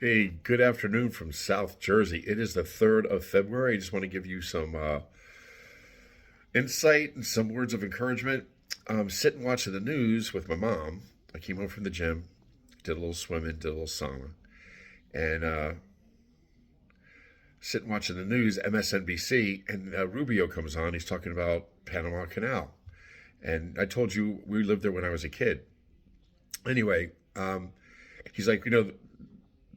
Hey, good afternoon from South Jersey. It is the 3rd of February. I just want to give you some insight and some words of encouragement. I'm sitting watching the news with my mom. I came home from the gym, did a little swimming, did a little sauna, and sitting watching the news, MSNBC, and Rubio comes on. He's talking about Panama Canal. And I told you we lived there when I was a kid. Anyway, he's like,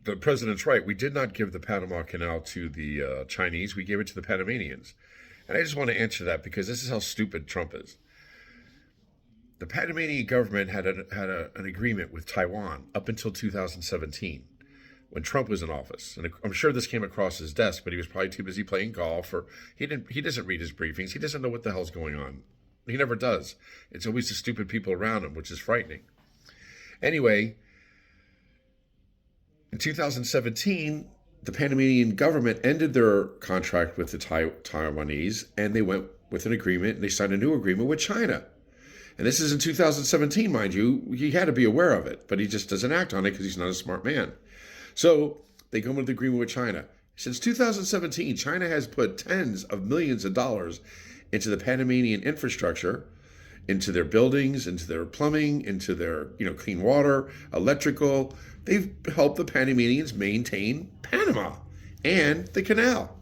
the president's right. We did not give the Panama Canal to the Chinese. We gave it to the Panamanians. And I just want to answer that because this is how stupid Trump is. The Panamanian government had an agreement with Taiwan up until 2017 when Trump was in office. And I'm sure this came across his desk, but he was probably too busy playing golf, or he doesn't read his briefings. He doesn't know what the hell's going on. He never does. It's always the stupid people around him, which is frightening. Anyway, in 2017, the Panamanian government ended their contract with the Taiwanese, and they went with an agreement, and they signed a new agreement with China. And this is in 2017, mind you. He had to be aware of it, but he just doesn't act on it because he's not a smart man. So they come with an agreement with China. Since 2017, China has put tens of millions of dollars into the Panamanian infrastructure, into their buildings, into their plumbing, into their clean water, electrical. They've helped the Panamanians maintain Panama and the canal.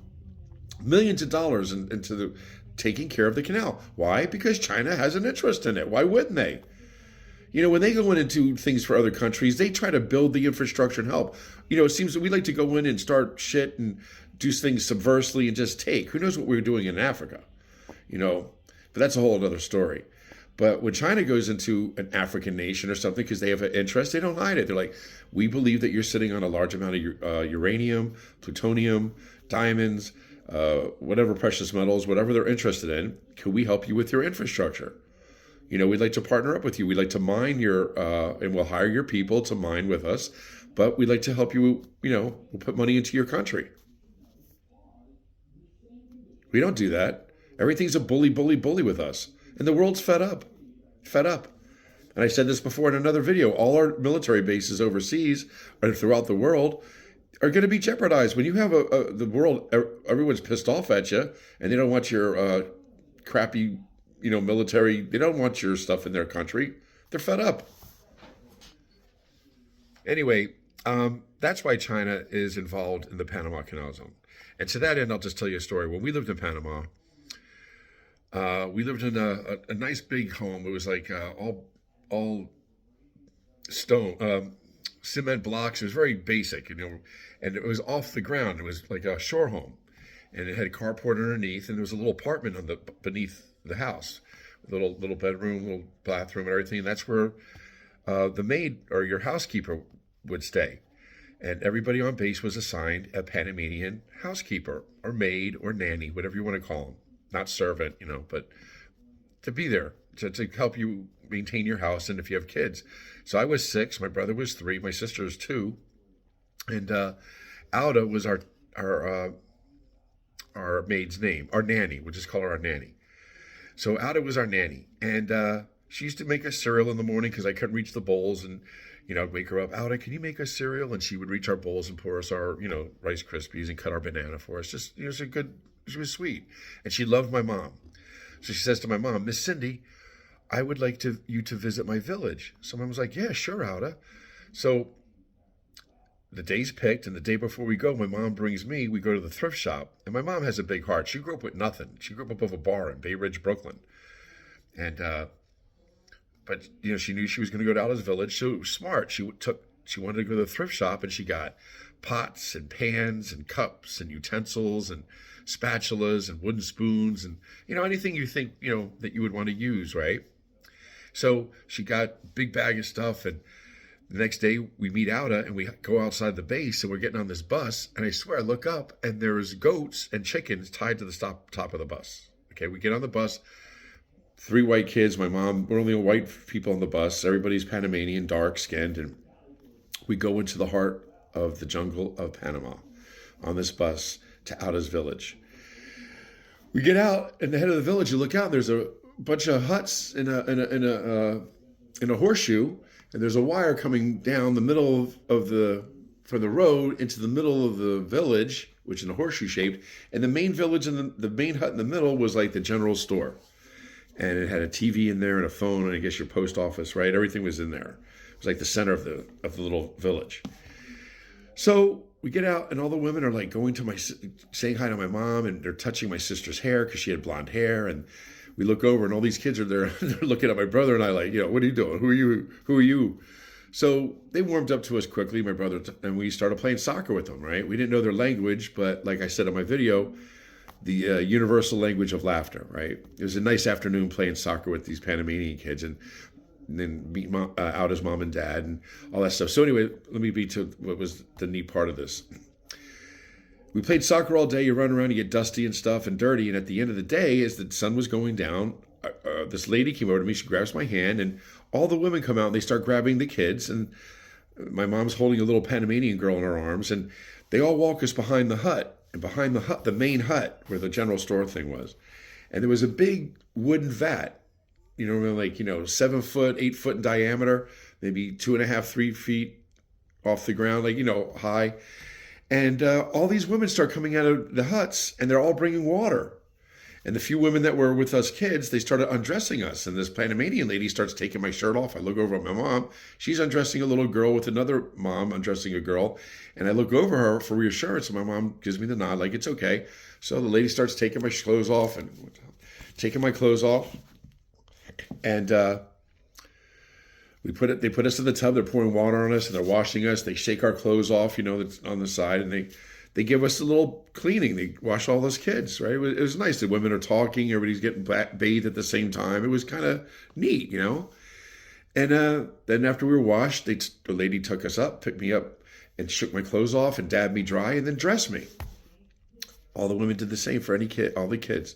Millions of dollars into the taking care of the canal. Why? Because China has an interest in it. Why wouldn't they? When they go in and do things for other countries, they try to build the infrastructure and help. It seems that we like to go in and start shit and do things subversively and just take. Who knows what we're doing in Africa? But that's a whole other story. But when China goes into an African nation or something because they have an interest, they don't hide it. They're like, we believe that you're sitting on a large amount of uranium, plutonium, diamonds, whatever precious metals, whatever they're interested in. Can we help you with your infrastructure? We'd like to partner up with you. We'd like to mine and we'll hire your people to mine with us. But we'd like to help you, we'll put money into your country. We don't do that. Everything's a bully, bully, bully with us. And the world's fed up. Fed up. And I said this before in another video. All our military bases overseas and throughout the world are going to be jeopardized. When you have the world, everyone's pissed off at you, and they don't want your crappy, military. They don't want your stuff in their country. They're fed up. Anyway, that's why China is involved in the Panama Canal Zone. And to that end, I'll just tell you a story. When we lived in Panama, we lived in a nice big home. It was like all stone, cement blocks. It was very basic, and it was off the ground. It was like a shore home, and it had a carport underneath, and there was a little apartment beneath the house, little bedroom, little bathroom, and everything. And that's where the maid or your housekeeper would stay. And everybody on base was assigned a Panamanian housekeeper or maid or nanny, whatever you want to call them. Not servant, but to be there, to help you maintain your house and if you have kids. So I was 6, my brother was 3, my sister was 2, and Alda was our maid's name, our nanny. We'll just call her our nanny. So Alda was our nanny, and she used to make us cereal in the morning because I couldn't reach the bowls, and I'd wake her up. Alda, can you make us cereal? And she would reach our bowls and pour us our Rice Krispies and cut our banana for us. Just it was a good. She was sweet, and she loved my mom. So she says to my mom, Miss Cindy, I would like you to visit my village. So mom was like, yeah, sure, Alda. So the day's picked, and the day before we go, my mom brings me. We go to the thrift shop, and my mom has a big heart. She grew up with nothing. She grew up above a bar in Bay Ridge, Brooklyn, and but she knew she was going to go to Alda's village. So it was smart. She wanted to go to the thrift shop, and she got pots and pans and cups and utensils and spatulas and wooden spoons and anything you think that you would want to use, right? So she got a big bag of stuff, and the next day we meet Alda and we go outside the base, and we're getting on this bus, and I swear I look up and there's goats and chickens tied to the top of the bus. Okay, we get on the bus, 3 white kids, my mom, we're only white people on the bus, everybody's Panamanian, dark skinned, and we go into the heart of the jungle of Panama on this bus to Alda's village. We get out, and the head of the village, you look out, there's a bunch of huts in a horseshoe, and there's a wire coming down the middle of the from the road into the middle of the village, which is a horseshoe shaped, and the main village and the main hut in the middle was like the general store. And it had a TV in there and a phone and I guess your post office, right? Everything was in there. It was like the center of the little village. So we get out and all the women are like going to saying hi to my mom, and they're touching my sister's hair because she had blonde hair. And we look over and all these kids are there. They're looking at my brother and I like, what are you doing? Who are you? Who are you? So they warmed up to us quickly, my brother, and we started playing soccer with them, right? We didn't know their language, but like I said in my video, the universal language of laughter, right? It was a nice afternoon playing soccer with these Panamanian kids and then meet out his mom and dad and all that stuff. So anyway, let me be to what was the neat part of this. We played soccer all day. You run around, you get dusty and stuff and dirty. And at the end of the day, as the sun was going down, this lady came over to me. She grabs my hand and all the women come out and they start grabbing the kids. And my mom's holding a little Panamanian girl in her arms. And they all walk us behind the hut. And behind the hut, the main hut where the general store thing was. And there was a big wooden vat, like 7 foot, 8 foot in diameter, maybe 2.5, 3 feet off the ground, high. And all these women start coming out of the huts and they're all bringing water. And the few women that were with us kids, they started undressing us. And this Panamanian lady starts taking my shirt off. I look over at my mom. She's undressing a little girl with another mom undressing a girl. And I look over her for reassurance. And my mom gives me the nod, like, it's okay. So the lady starts taking my clothes off and taking my clothes off. And they put us in the tub. They're pouring water on us and they're washing us. They shake our clothes off, that's on the side. And they give us a little cleaning. They wash all those kids, right? It was nice. The women are talking. Everybody's getting bathed at the same time. It was kind of neat, And then after we were washed, the lady took us up, picked me up, and shook my clothes off and dabbed me dry and then dressed me. All the women did the same for all the kids.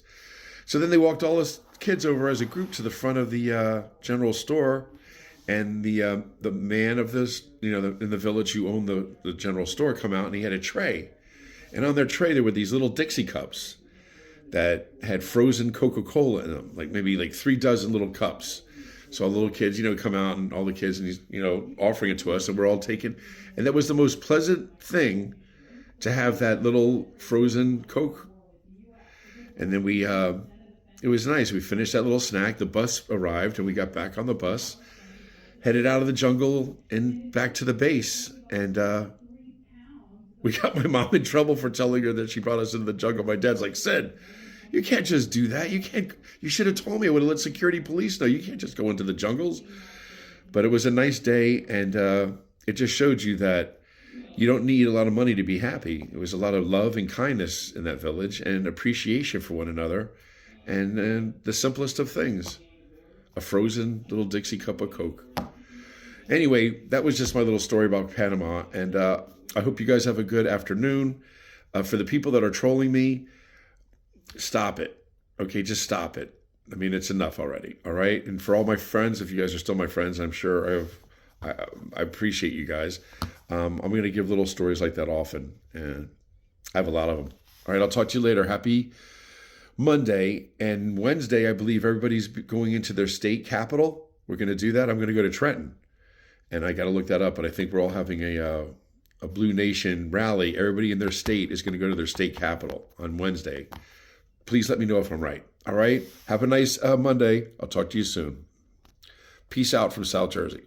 So then they walked all us kids over as a group to the front of the general store. And the man of this, in the village who owned the general store come out and he had a tray. And on their tray, there were these little Dixie cups that had frozen Coca-Cola in them, maybe 3 dozen little cups. So all the little kids, come out and all the kids and he's, offering it to us and we're all taking. And that was the most pleasant thing to have that little frozen Coke. And then it was nice. We finished that little snack. The bus arrived and we got back on the bus, headed out of the jungle and back to the base. And we got my mom in trouble for telling her that she brought us into the jungle. My dad's like, Sid, you can't just do that. You should have told me. I would have let security police know. You can't just go into the jungles. But it was a nice day. And it just showed you that you don't need a lot of money to be happy. It was a lot of love and kindness in that village and appreciation for one another. And the simplest of things, a frozen little Dixie cup of Coke. Anyway, that was just my little story about Panama. And I hope you guys have a good afternoon. For the people that are trolling me, stop it. Okay, just stop it. I mean, it's enough already. All right. And for all my friends, if you guys are still my friends, I'm sure I appreciate you guys. I'm going to give little stories like that often. And I have a lot of them. All right. I'll talk to you later. Happy Monday. And Wednesday, I believe everybody's going into their state capital. We're going to do that. I'm going to go to Trenton. And I got to look that up. But I think we're all having a Blue Nation rally. Everybody in their state is going to go to their state capital on Wednesday. Please let me know if I'm right. All right. Have a nice Monday. I'll talk to you soon. Peace out from South Jersey.